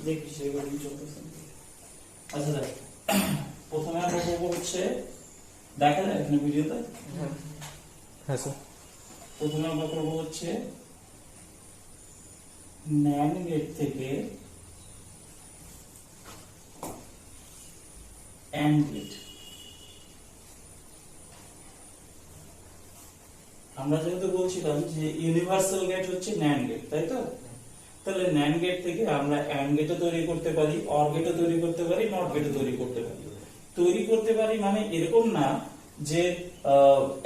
দেখি সেগুলো চলতেছে। আচ্ছা দেখ, প্রথমে আমরা করবো হচ্ছে, দেখা যায় এখানে ভিডিওতে? হ্যাঁ স্যার। প্রথমে আমরা করবো হচ্ছে NAND গেট থেকে AND গেট। আমরা যেহেতু বলছিলাম যে ইউনিভার্সাল গেট হচ্ছে NAND গেট, তাই তো? তাহলে NAND গেট থেকে আমরা AND গেটও তৈরি করতে পারি, OR গেটও তৈরি করতে পারি, NOT গেটও তৈরি করতে পারি। তৈরি করতে পারি মানে এরকম না যে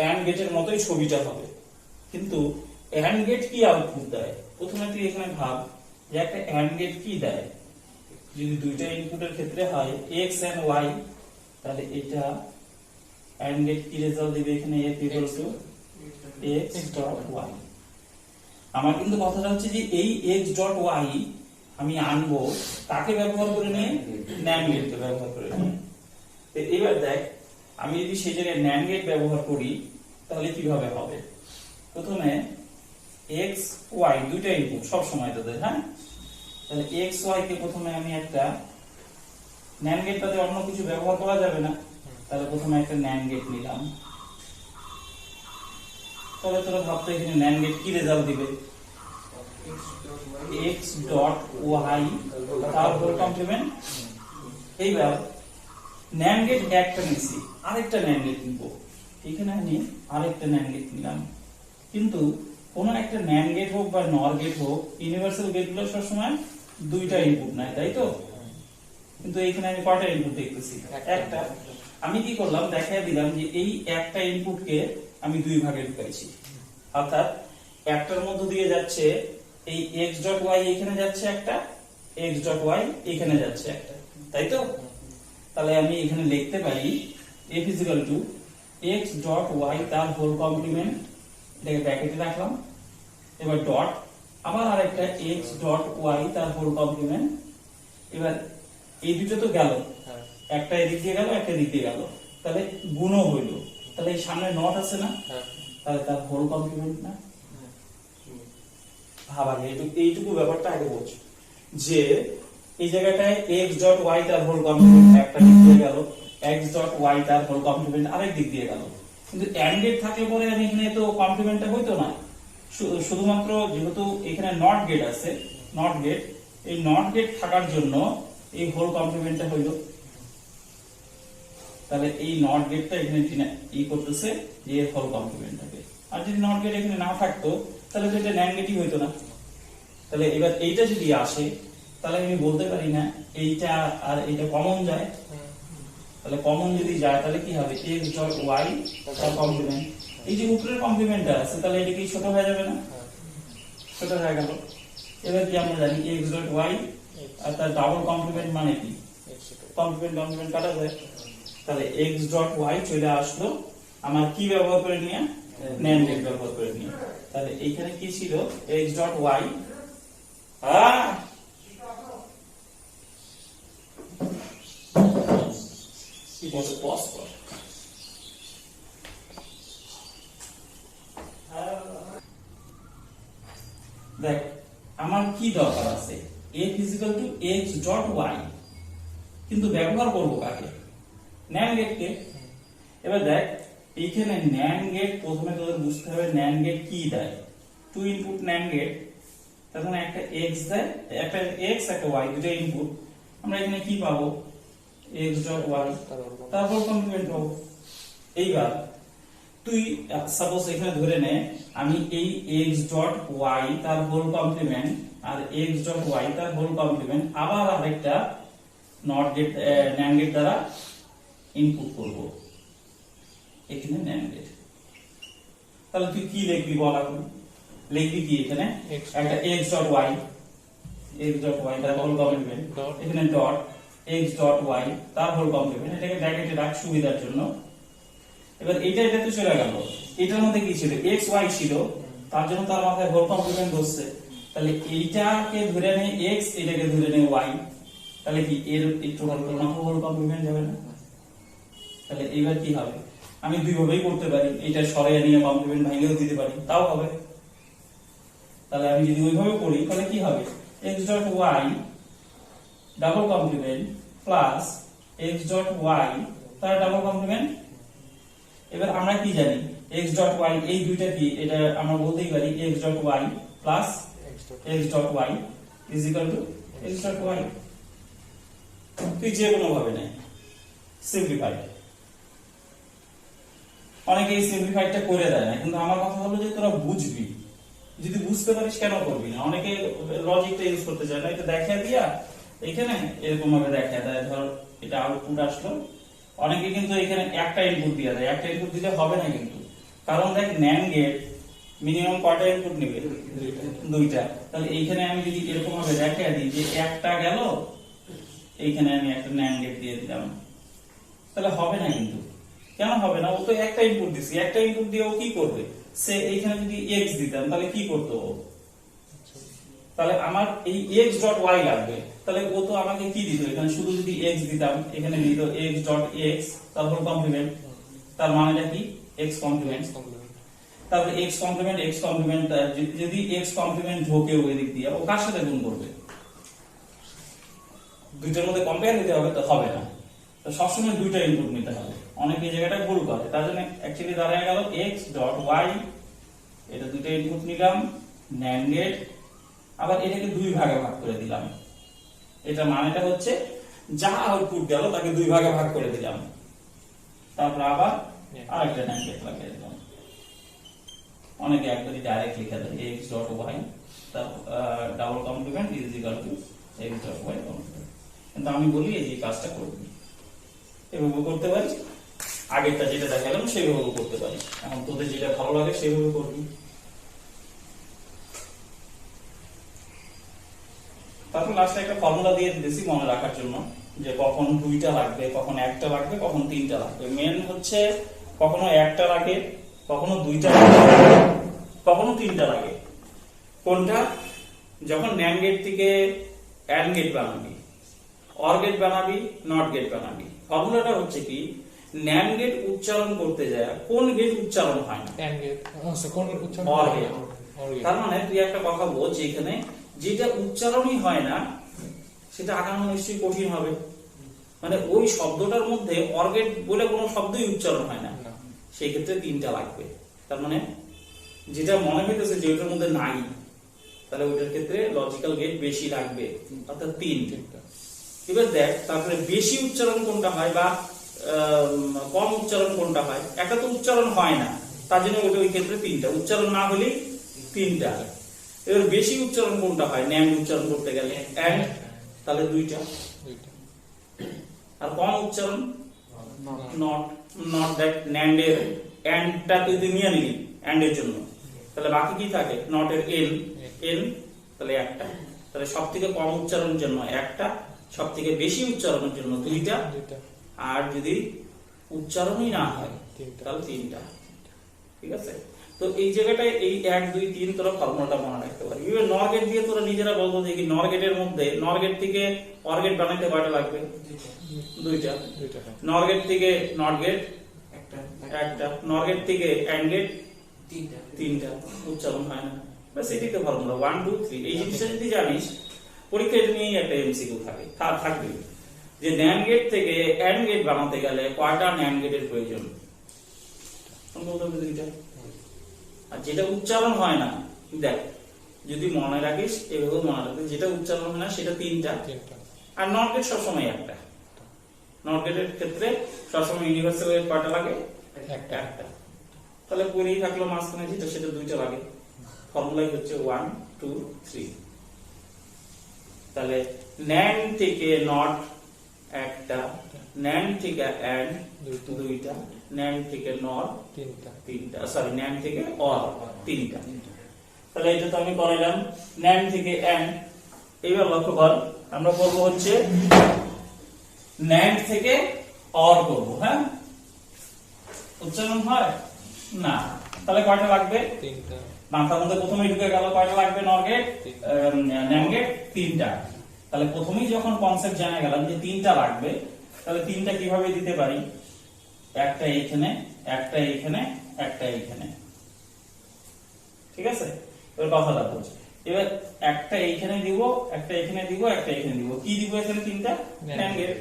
AND গেটের মতোই ছবিটা হবে, কিন্তু AND গেট কি আউটপুট দেয়? প্রথমে তুই এখানে ভাব যে একটা AND গেট কি দেয়। যদি দুইটা ইনপুটের ক্ষেত্রে হয় x and y, তাহলে এটা AND গেট কি রেজাল্ট দিবে? এখানে x equals to x dot y। আমার কিন্তু কথাটা হচ্ছে যে এই x dot y আমি আনবো তাকে ব্যবহার করে নিয়ে, NAND গেটকে ব্যবহার করে নিয়ে। তো এবার দেখ, আমি যদি সেই জায়গায় NAND গেট ব্যবহার করি তাহলে কিভাবে হবে? প্রথমে x y দুইটা ইনপুট সব সময় তাদের, হ্যাঁ, তাহলে x y কে প্রথমে আমি একটা NAND গেটটাতে অন্য কিছু ব্যবহার করা যাবে না, তাহলে প্রথমে একটা NAND গেট নিলাম। তাহলে তোরা ভাবতো এখানে NAND গেট কি রেজাল্ট দিবে? x dot y তার হোল কমপ্লিমেন্ট। এইবার NAND গেট একটা নিছি, আরেকটা NAND গেট নিব। এখানে আমি আরেকটা NAND গেট নিলাম, কিন্তু কোন একটা NAND গেট হোক বা NOR গেট হোক, ইউনিভার্সাল গেটগুলো সবসময় দুইটা ইনপুট নেয়, তাই তো? কিন্তু এখানে আমি কয়টা ইনপুট দেখতেছি? একটা। আমি কি করলাম, দেখাই দিলাম যে এই একটা ইনপুটকে আমি দুই ভাগে ঢুকাইছি, অর্থাৎ একটার মধ্য দিয়ে যাচ্ছে এই x ডট y, এখানে যাচ্ছে একটা, x ডট y এখানে যাচ্ছে একটা, তাই তো? তাহলে আমি এখানে লিখতে পারি f is equal to x dot y তার হোল কমপ্লিমেন্ট, এটাকে ব্র্যাকেটে রাখলাম। এবার ডট, আবার আরেকটা x ডট y তার হোল কমপ্লিমেন্ট। এবার এই দুটো তো গেল, একটা এদিক দিয়ে গেল, একটা এদিক দিয়ে গেল, তাহলে গুণও হইল। তাহলে এই সামনে নট আছে না, তাহলে তার হোল কমপ্লিমেন্ট না? ভাবা, এইটুকু ব্যাপারটা আগে বলছি যে এই জায়গাটায় x ডট y তার হোল কমপ্লিমেন্ট একটা দিক দিয়ে গেল, x ডট y তার হোল কমপ্লিমেন্ট আরেক দিক দিয়ে গেল। কিন্তু AND গেট থাকলে পরে আমি এখানে তো কমপ্লিমেন্টটা হইতো না, শুধুমাত্র যেহেতু এখানে নট গেট আছে, নট গেট, এই নট গেট থাকার জন্য এই হোল কমপ্লিমেন্টটা হইল। তাহলে এই নট গেটটা এখানে ই করতেছে যে এর হোল কমপ্লিমেন্ট থাকে। আর যদি নট গেট এখানে না থাকতো তাহলে তো এটা NAND গেটই হইতো না। তাহলে এবার এইটা যদি আসে তাহলে আমি বলতে পারি না এইটা আর এইটা কমন যায়। তাহলে কমন যদি যায় তাহলে কি হবে? x ডট y তার কমপ্লিমেন্ট, এই যে উপরের কমপ্লিমেন্টটা আছে, তাহলে এটা কি ছোট হয়ে যাবে না? ছোট হয়ে গেল। এবার কি আমরা জানি x ডট y আর তার ডাবল কমপ্লিমেন্ট মানে কি? কমপ্লিমেন্ট কাটা যায়। তাহলে x ডট y চলে আসলো আমার কি ব্যবহার করে নিয়ে? NAND গেট ব্যবহার করে নিয়ে। তাহলে এইখানে কি ছিল? x ডট y, কি বলছে? পজ কর। দেখ, আমার কি দরকার আছে? f is equal to x dot y, কিন্তু ব্যবহার করব কাকে? NAND গেটকে। এবার দেখ, এইখানে NAND গেট প্রথমে তোদের বুঝতে হবে NAND গেট কি দেয়। টু ইনপুট NAND গেট, তখন একটা x দেয়, একটা x একটা y, দুটো ইনপুট। আমরা এখানে কি পাবো? x dot y তারপর কমপ্লিমেন্ট পাবো। এইবার তুই সাপোজ এখানে ধরে নে আমি এই x ডট y তার হোল কমপ্লিমেন্ট আর x ডট y তার হোল কমপ্লিমেন্ট আবার আরেকটা নট গেট NAND গেট দ্বারা ইনপুট করব এখানে NAND গেট। তাহলে তুই কি লিখবি বল এখন? লিখবি কি এখানে? একটা x ডট y তার হোল কমপ্লিমেন্ট, এখানে ডট x ডট y তার হোল কমপ্লিমেন্ট, এটাকে ব্র্যাকেটে রাখ সুবিধার জন্য। এবার এটা তো চলে গেল, এটার মধ্যে কি ছিল? x y ছিল, তার জন্য তার মাথায় হোল কমপ্লিমেন্ট বসছে। তাহলে এইটাকে ধরে নেই x, এটাকে ধরে নেই y, তাহলে কি এর টোটাল মাথা হোল কমপ্লিমেন্ট যাবে না? তাহলে এইবার কি হবে? আমি দুই ভাবেই করতে পারি, এটা সরাইয়া নিয়ে কমপ্লিমেন্ট ভাঙিয়েও দিতে পারি, তাও হবে। তাহলে আমি যদি ওইভাবে করি তাহলে কি হবে? x dot y double complement plus x dot y তার ডাবল কমপ্লিমেন্ট। এবার আমরা কি জানি x ডট y এই দুইটা কি, এটা আমরা বলতেই পারি x dot y plus x dot y is equal to x dot y। তুই যে কোনো ভাবে নেই সিম্পলিফাইড, অনেকে এই সিম্পলিফাইডটা করে দেয় না, কিন্তু আমার কথা হলো যে তোরা বুঝবি, যদি বুঝতে পারিস কেন করবি না। অনেকে লজিকটা ইউজ করতে চায় না, এটা দেখিয়ে দিয়া এখানে এরকম ভাবে দেখিয়ে দেয়, ধর এটা আউটপুট আসলো। অনেকে কিন্তু এখানে একটা ইনপুট দিয়ে দেয়, একটা ইনপুট দিলে হবে না কিন্তু, কারণ দেখ ন্যান্ড গেট মিনিমাম কয়টা ইনপুট নেবে, দুইটা। তাহলে এইখানে আমি যদি এরকম ভাবে দেখিয়ে দিই যে একটা গেল, এইখানে আমি একটা ন্যান্ড গেট দিয়ে দিলাম, তাহলে হবে না কিন্তু। কেন হবে না? ও তো একটা ইনপুট দিছি, একটা ইনপুট দিয়ে ও কি করবে, সে এইখানে যদি x দিতাম তাহলে কি করতো ও, তাহলে আমার এই x ডট y লাগবে, তাহলে ও তো আমাকে কি দিত, এখানে শুধু যদি x দিতাম, এখানে দিত x ডট x তারপর কমপ্লিমেন্ট, তার মানেটা কি x কমপ্লিমেন্ট, তারপর x কমপ্লিমেন্ট যদি x কমপ্লিমেন্ট ঢোকে ওই দিক দিয়ে, ও কার সাথে গুণ করবে, দুইটার মধ্যে কম্পেয়ার দিতে হবে, তো হবে না। তো সবসময় দুইটা ইনপুট নিতে হবে, অনেকে এই জায়গাটা ভুল করে, তার জন্য অ্যাকচুয়ালি দাঁড়ায় গেল x ডট y, এটা দুইটা ইনপুট নিলাম NAND গেট, আবার এটাকে দুই ভাগে ভাগ করে দিলাম। এটা মানেটা হচ্ছে যা আউটপুট গেল তাকে দুই ভাগে ভাগ করে দিলাম, তারপর আবার আরেকটা NAND গেট লাগিয়ে দিলাম। অনেকে একবারই ডাইরেক্ট লিখে দেয় x ডট y তার double complement is equal to x dot y complement, কিন্তু আমি বলি এই যে কাজটা করবি, এভাবে করতে পারিস, আগেরটা যেটা দেখালাম সেইভাবে করতে পারিস, এখন তোদের যেটা ভালো লাগে সেইভাবে করবি। তারপর লাস্টে একটা ফর্মুলা দিয়ে দিয়েছি মনে রাখার জন্য, যে কখন দুইটা লাগবে, কখন একটা লাগবে, কখন তিনটা লাগবে। মেন হচ্ছে কখনো একটা লাগে, কখনো দুইটা লাগে, কখনো তিনটা লাগে। কোনটা? যখন NAND গেট থেকে AND গেট বানাবি, OR গেট বানাবি, NOT গেট বানাবি। ফর্মুলাটা হচ্ছে কি, NAND গেট উচ্চারণ করতে যায় কোন গেট উচ্চারণ হয় না, AND গেট, কোন উচ্চারণ OR গেট। তার মানে তুই একটা কথা বল যে এখানে যেটা উচ্চারণই হয় না সেটা আগানো নিশ্চয়ই কঠিন হবে, মানে ওই শব্দটার মধ্যে OR গেট বলে কোনো শব্দই উচ্চারণ হয় না, সেই ক্ষেত্রে তিনটা লাগবে। তার মানে যেটা মনে হইতেছে যে ওটার মধ্যে নাই, তাহলে ওইটার ক্ষেত্রে লজিক্যাল গেট বেশি লাগবে, অর্থাৎ তিনটা। এবার দেখ তারপরে বেশি উচ্চারণ কোনটা হয় বা কম উচ্চারণ কোনটা হয়, একটা তো উচ্চারণ হয় না, তার জন্য ওটা ওই ক্ষেত্রে তিনটা, উচ্চারণ না হলেই তিনটা। এবার বেশি উচ্চারণ কোনটা হয়, NAND উচ্চারণ করতে গেলে AND, তাহলে দুইটা। আর কম উচ্চারণ নট দেখ NAND এর AND টা তুই নিয়ে নিলি AND এর জন্য, তাহলে বাকি কি থাকে, নট এর n, তাহলে একটা। তাহলে সব থেকে কম উচ্চারণের জন্য একটা, সব থেকে বেশি উচ্চারণের জন্য দুইটা, আর যদি উচ্চারণই না হয় তাহলে তিনটা। ঠিক আছে? তো এই জায়গাটায় এই 1 2 3 তোরা ফর্মুলাটা মনে রাখতে পারবি। এবার NOR গেট দিয়ে তোরা নিজেরা বলতো যে কি NOR গেটের মধ্যে NOR গেট থেকে OR গেট বানাইতে কয়টা লাগবে, দুইটা। NOR গেট থেকে NOT গেট একটা, NOR গেট থেকে AND গেট তিনটা, উচ্চারণ হয় না। বাস এটাই তো ফর্মুলা 1 2 3। এই জিনিসটা যদি জানিস, পরীক্ষায় এটা নিয়েই একটা এমসিকিউ থাকবে যে NAND গেট থেকে AND গেট বানাতে গেলে কয়টা NAND গেটের প্রয়োজন, দুইটা। আর যেটা উচ্চারণ হয় না, দেখ যদি মনে রাখিস এভাবে মনে রাখবি, যেটা উচ্চারণ হয় না সেটা তিনটা, আর NOT গেট সবসময় একটা। NOT গেটের ক্ষেত্রে সবসময় ইউনিভার্সাল গেট কয়টা লাগে, একটা। তাহলে পরেই থাকলো মাঝখানে যেটা, সেটা দুইটা লাগে। ফর্মুলাই হচ্ছে 1 2 3। তাহলে NAND থেকে NOT একটা, NAND থেকে AND দুইটা, NAND থেকে NOT তিনটা, সরি NAND থেকে OR তিনটা। তাহলে এটা তো আমি করাইলাম NAND থেকে AND। এইবার লক্ষ্য কর, আমরা করব হচ্ছে NAND থেকে OR করব। হ্যাঁ, উচ্চারণ হয় না, তাহলে কয়টা লাগবে, তিনটা। মাথার মধ্যে প্রথমেই ঢুকে গেল কয়টা লাগবে, NOR গেট NAND গেট তিনটা। তাহলে প্রথমেই যখন কনসেপ্ট জানা গেলাম যে তিনটা লাগবে, তাহলে তিনটা কিভাবে দিতে পারি, একটা এইখানে, একটা এইখানে, একটা এইখানে। ঠিক আছে? এবার কথাটা বলছি, এবার একটা এইখানে দিব, একটা এখানে দিব, একটা এখানে দিব, কি দিব এখানে তিনটা NAND গেট।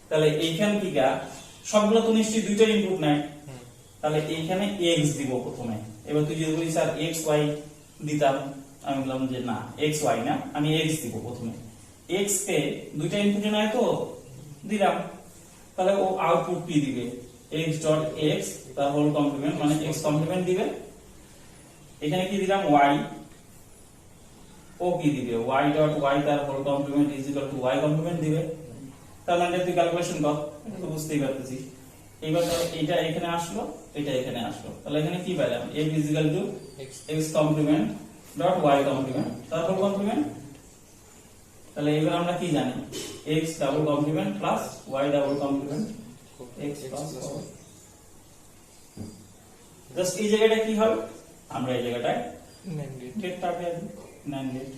তাহলে এইখান থেকে সবগুলো তো নিশ্চয়ই দুইটা ইনপুট নাই, তাহলে এইখানে x দিব প্রথমে। এবার তুই যদি বলিস স্যার x y দিতাম, আমি বললাম যে না x y না, আমি x দিব প্রথমে। x কে দুইটা ইনপুটে নাই তো দিলাম, তাহলে ও আউটপুট কি দিবে x ডট x তার হোল কমপ্লিমেন্ট মানে x কমপ্লিমেন্ট দিবে। এখানে কি দিলাম y, ও কি দিবে y ডট y তার whole complement is equal to y complement দিবে। তার মানে তুই ক্যালকুলেশন কর, এটা তো বুঝতেই পারতেছিস। এইবার এটা এখানে আসলো, এটা এখানে আসলো, তাহলে এখানে কি পেলাম f is equal to x complement dot y complement তার হোল কমপ্লিমেন্ট। তাহলে এবার আমরা কি জানি x double complement plus y double complement x plus just এই জায়গাটা কি হবে, আমরা এই জায়গাটায় গেটটা পেয়ে যাবো NAND গেট।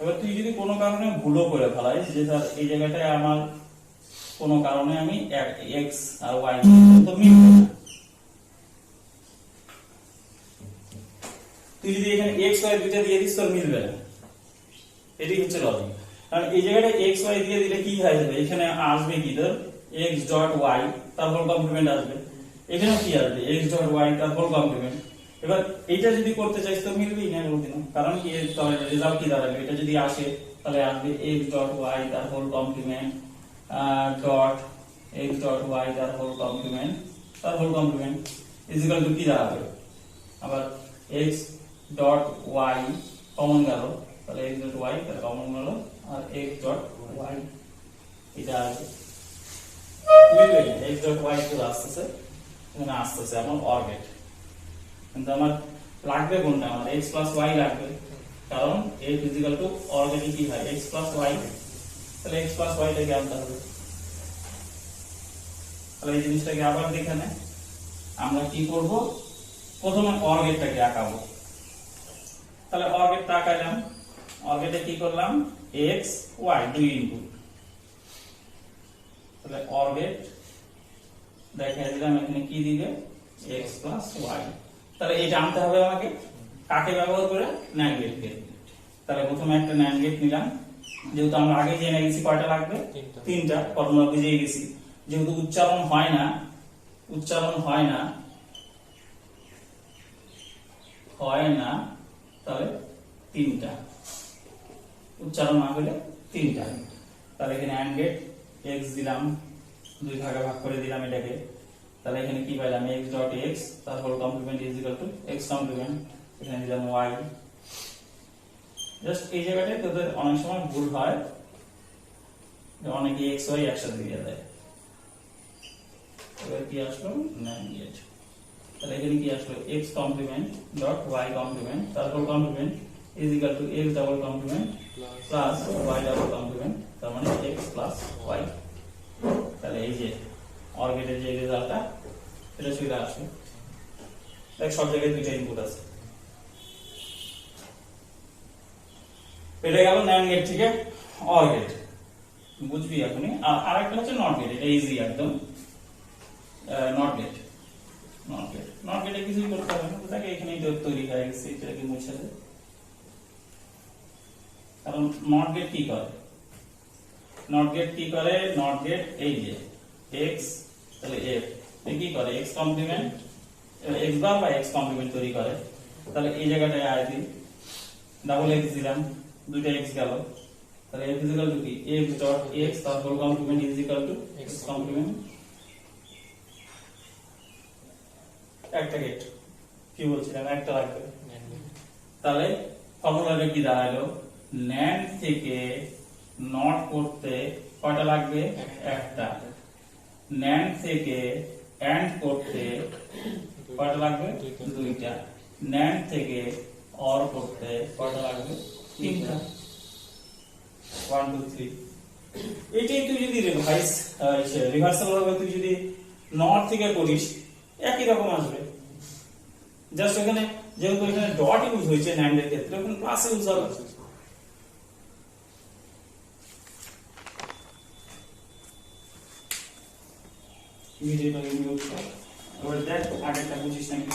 এবার তুই যদি কোনো কারণে ভুলও করে ফেলাইস যে স্যার এই জায়গাটায় আমার কোনো কারণে আমি x আর y তো মিলবে না, তুই যদি এখানে x y দুইটা দিয়ে দিস তোর মিলবে না, এটাই হচ্ছে লজিক। কারণ এই জায়গাটা x y দিয়ে দিলে কি হয়ে যাবে, এখানে আসবে কি তোর x ডট y তার হোল কমপ্লিমেন্ট আসবে, এখানে কি আসবে x ডট y তার হোল কমপ্লিমেন্ট। এবার এইটা যদি করতে চাইস তো মিলবেই না কোনদিন, কারণ কি তাহলে রেজাল্ট কি দাঁড়াবে, এটা যদি আসে তাহলে আসবে x ডট y তার whole complement dot x dot y তার whole complement is equal to কি দাঁড়াবে, আবার x ডট y কমন গেল, তাহলে x ডট y তার কমন গেল আর x ডট y এটা আসবে মিলবে না, x ডট y তো আসতেছে এখানে আসতেছে আমার OR গেট, কিন্তু আমার লাগবে কোনটা, আমার x প্লাস y লাগবে, কারণ f is equal two OR গেটে কি হয় x প্লাস y, তাহলে x প্লাস y টাকে আনতে হবে। তাহলে এই জিনিসটাকে আবার দেখে নে, আমরা কি করব প্রথমে OR গেটটাকে আঁকাবো। তাহলে OR গেটটা আঁকালাম, OR গেটে কি করলাম x y দুই ইনপুট, তাহলে OR গেট দেখাই দিলাম এখানে কি দিবে x প্লাস y। তাহলে এটা আনতে হবে আমাকে কাকে ব্যবহার করে NAND গেটকে। তাহলে প্রথমে একটা NAND গেট নিলাম, যেহেতু আমরা আগে জেনে গেছি কয়টা লাগবে তিনটা, ফর্মুলা বুঝিয়ে গেছি, যেহেতু উচ্চারণ হয় না তাহলে তিনটা, উচ্চারণ না হলে তিনটা। তাহলে এখানে AND গেট x দিলাম, দুই ভাগে ভাগ করে দিলাম এটাকে, তাহলে এখানে কি পাইলাম x ডট x তার whole complement is equal to x complement, এখানে দিলাম y। জাস্ট এই জায়গাটায় তোদের অনেক সময় ভুল হয়, অনেকে x y একসাথে দিয়ে দেয়। এবার কি আসলো NAND গেট, তাহলে এখানে কি আসলো x complement dot y complement তার whole complement is equal to x double complement plus y double complement, তার মানে x প্লাস y। তাহলে এই যে OR গেটের যে রেজাল্টটা এটা চলে আসবে, দেখ সব জায়গায় দুইটা ইনপুট আছে। এটা গেল NAND গেট থেকে OR গেট, বুঝবি এখনই। আর আরেকটা হচ্ছে NOT গেট, এটা ইজি একদম। NOT গেটে কিছুই করতে হবে না, দেখে এখানেই তৈরি হয়ে গেছে, এটাকে মুছে দে। কারণ NOT গেট কি করে, NOT গেট এই যে x তাহলে f কি করে x কমপ্লিমেন্ট x বার বা x কমপ্লিমেন্ট তৈরি করে। তাহলে এই জায়গাটায় আয় দিই ডাবল x দিলাম, দুইটা x গেল, তাহলে f ইজ ইকুয়াল টু কি x ডট x তার whole complement is equal to x complement. একটা গেট কি বলছিলাম একটা লাগবে, তাহলে ফর্মুলাটা কি দাঁড়ালো NAND থেকে নট করতে কয়টা লাগবে একটা, NAND থেকে AND করতে কয়টা লাগবে দুইটা, NAND থেকে OR করতে কয়টা লাগবে তিনটা, 1 2 3। এটাই তুই যদি রিভার্সাল ভাবে তুই যদি নট থেকে করিস একই রকম আসবে, জাস্ট এখানে যেহেতু এখানে ডট ইউজ হয়েছে NAND এর ক্ষেত্রে ওখানে প্লাস ইউজ হবে। ইমিডিয়েটলি ইউজ হবে। এবার দেখ আগেরটা বুঝিস নাকি